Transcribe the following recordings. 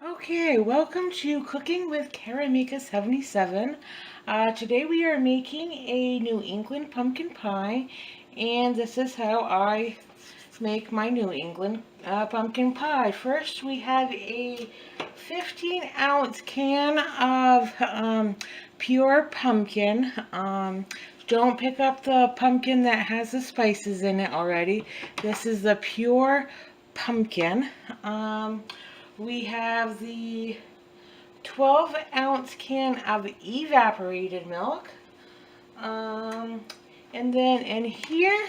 Okay, welcome to Cooking with Karamika 77. Today we are making a New England pumpkin pie, and this is how I make my New England pumpkin pie. First, we have a 15-ounce can of pure pumpkin. Don't pick up the pumpkin that has the spices in it already. This is the pure pumpkin. We have the 12-ounce can of evaporated milk. And then in here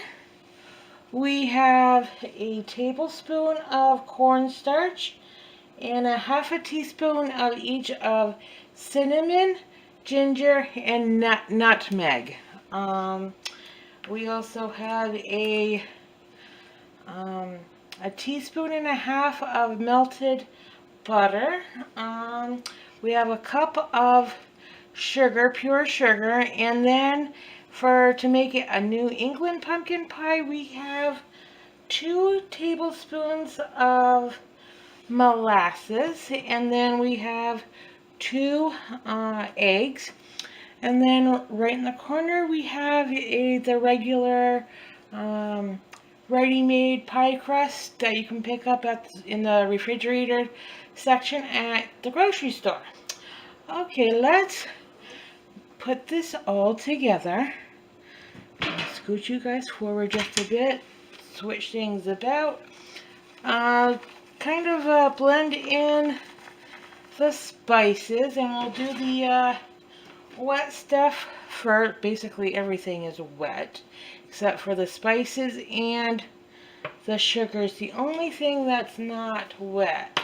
we have a tablespoon of cornstarch and a half a teaspoon of each of cinnamon, ginger, and nutmeg. We also have um, a teaspoon and a half of melted butter. We have a cup of sugar, pure sugar, and then to make it a New England pumpkin pie, we have 2 tablespoons of molasses, and then we have 2 eggs. And then right in the corner we have the regular ready-made pie crust that you can pick up in the refrigerator section at the grocery store. Okay, let's put this all together. Scoot you guys forward just a bit, switch things about. Kind of blend in the spices, and we'll do the wet stuff for basically everything is wet except for the spices and the sugars. The only thing that's not wet.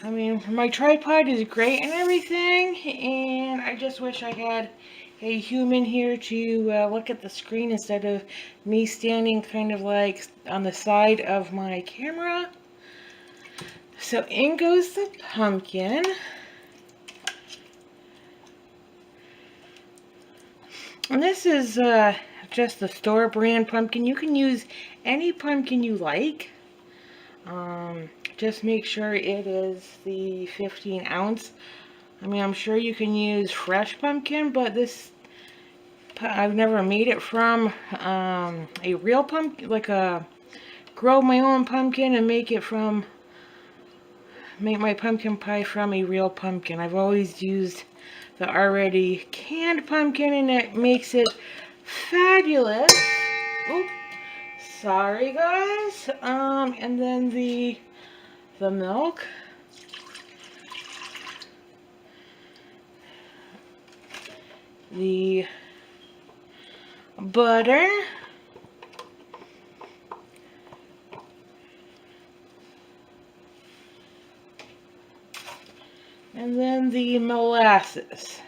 I mean, my tripod is great and everything, and I just wish I had a human here to look at the screen instead of me standing kind of like on the side of my camera. So in goes the pumpkin. And this is just the store brand pumpkin. You can use any pumpkin you like. Just make sure it is the 15 ounce. I mean, I'm sure you can use fresh pumpkin, but I've never made it from a real pumpkin, like grow my own pumpkin and make my pumpkin pie from a real pumpkin. I've always used the already canned pumpkin, and it makes it fabulous. Oops, sorry guys. And then the milk. The butter. And then the molasses.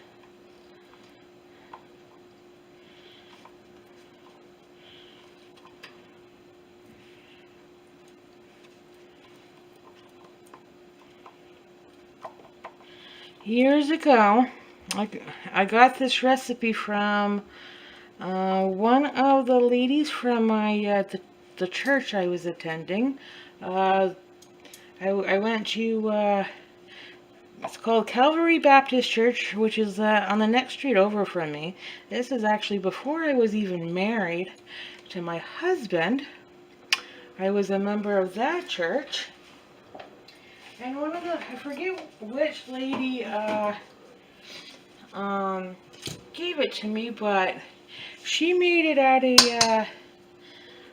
Years ago, I got this recipe from one of the ladies from my the church I was attending. I went to it's called Calvary Baptist Church, which is on the next street over from me. This is actually before I was even married to my husband. I was a member of that church. And I forget which lady gave it to me, but she made it at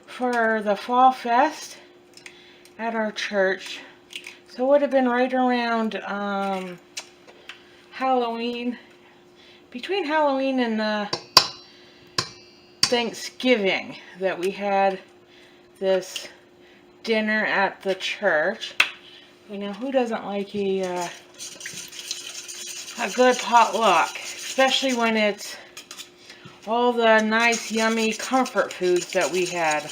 for the Fall Fest at our church. So it would have been right around Halloween, between Halloween and Thanksgiving, that we had this dinner at the church. You know, who doesn't like a good potluck, especially when it's all the nice, yummy comfort foods that we had.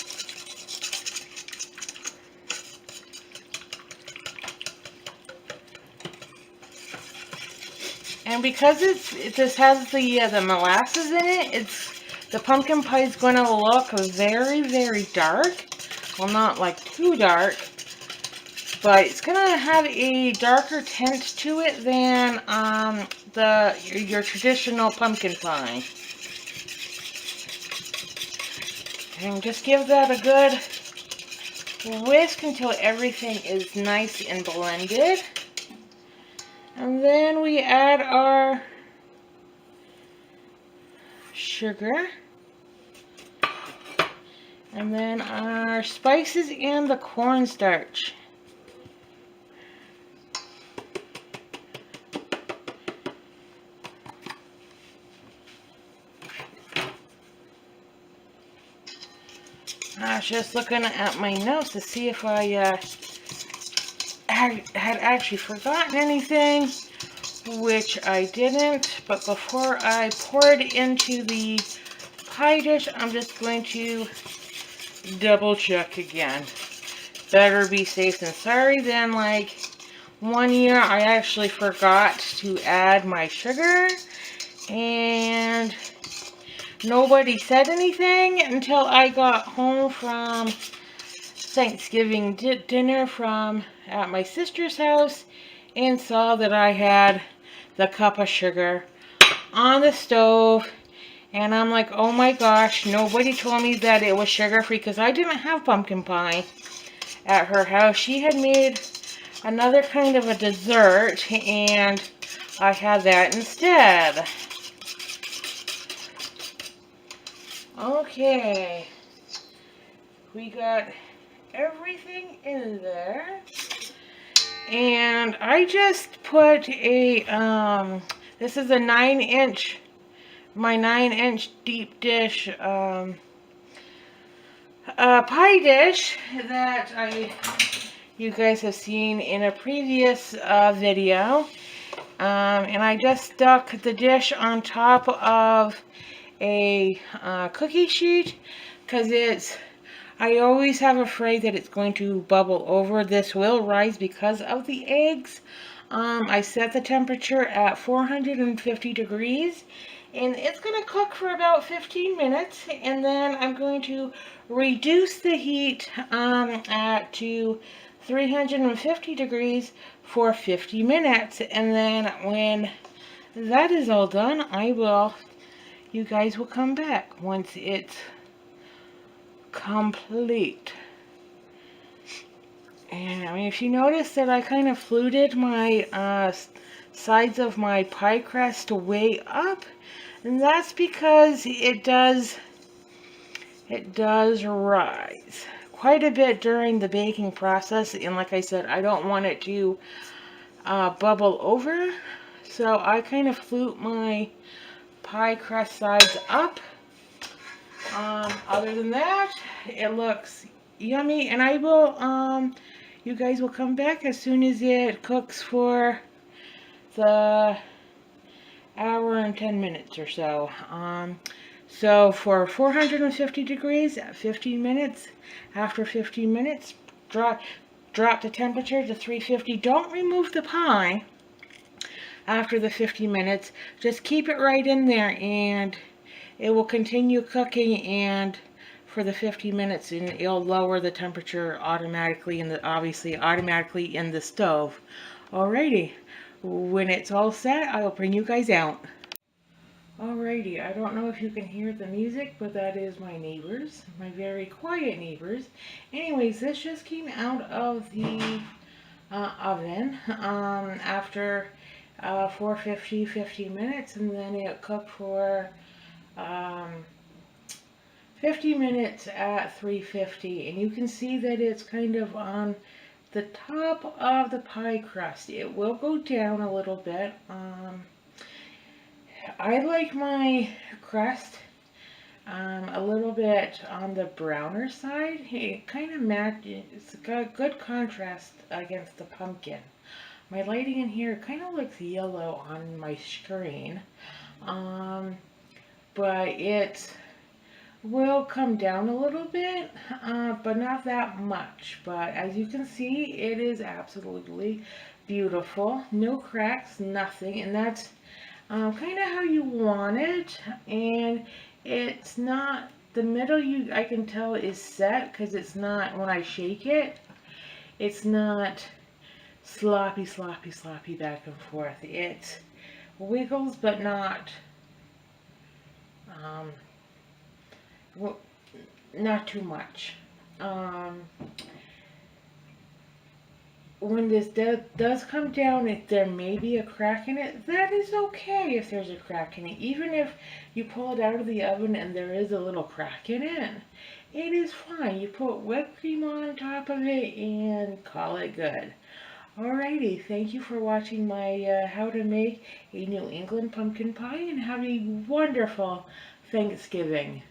And because this has the molasses in it, it's the pumpkin pie is going to look very, very dark. Well, not like too dark, but it's going to have a darker tint to it than your traditional pumpkin pie. And just give that a good whisk until everything is nice and blended. And then we add our sugar. And then our spices and the cornstarch. I was just looking at my notes to see if I had actually forgotten anything, which I didn't. But before I pour it into the pie dish, I'm just going to double check again. Better be safe than sorry. Then, like, one year I actually forgot to add my sugar, and nobody said anything until I got home from Thanksgiving dinner at my sister's house and saw that I had the cup of sugar on the stove. And I'm like, oh my gosh, nobody told me that it was sugar-free, because I didn't have pumpkin pie at her house. She had made another kind of a dessert, and I had that instead. Okay, we got everything in there, and I just put a this is a 9-inch, my 9-inch deep dish pie dish that you guys have seen in a previous video, and I just stuck the dish on top of a cookie sheet, because I always have afraid that it's going to bubble over. This will rise because of the eggs. I set the temperature at 450 degrees, and it's going to cook for about 15 minutes, and then I'm going to reduce the heat to 350 degrees for 50 minutes, and then when that is all done, you guys will come back once it's complete. And I mean, if you notice that I kind of fluted my sides of my pie crust way up, and that's because it does rise quite a bit during the baking process, and like I said, I don't want it to bubble over, so I kind of flute my pie crust sides up. Other than that, it looks yummy, and I will you guys will come back as soon as it cooks for the hour and 10 minutes or so. So for 450 degrees at 15 minutes, after 15 minutes, drop the temperature to 350. Don't remove the pie after the 50 minutes. Just keep it right in there, and it will continue cooking, and for the 50 minutes, and it'll lower the temperature automatically automatically in the stove. Alrighty, when it's all set, I'll bring you guys out. Alrighty, I don't know if you can hear the music, but that is my neighbors, my very quiet neighbors. Anyways, this just came out of the oven after 450, 50 minutes, and then it cooked for 50 minutes at 350, and you can see that it's kind of on the top of the pie crust. It will go down a little bit. I like my crust a little bit on the browner side. It kind of matches, it's got good contrast against the pumpkin. My lighting in here kind of looks yellow on my screen, but it will come down a little bit, but not that much. But as you can see, it is absolutely beautiful. No cracks, nothing, and that's kind of how you want it. And It's not, the middle I can tell is set because it's not, when I shake it, it's not sloppy, sloppy, sloppy back and forth. It wiggles, but not, um, not too much. When this does come down, if there may be a crack in it, that is okay if there's a crack in it. Even if you pull it out of the oven and there is a little crack in it, it is fine. You put whipped cream on top of it and call it good. Alrighty, thank you for watching my how to make a New England pumpkin pie, and have a wonderful Thanksgiving.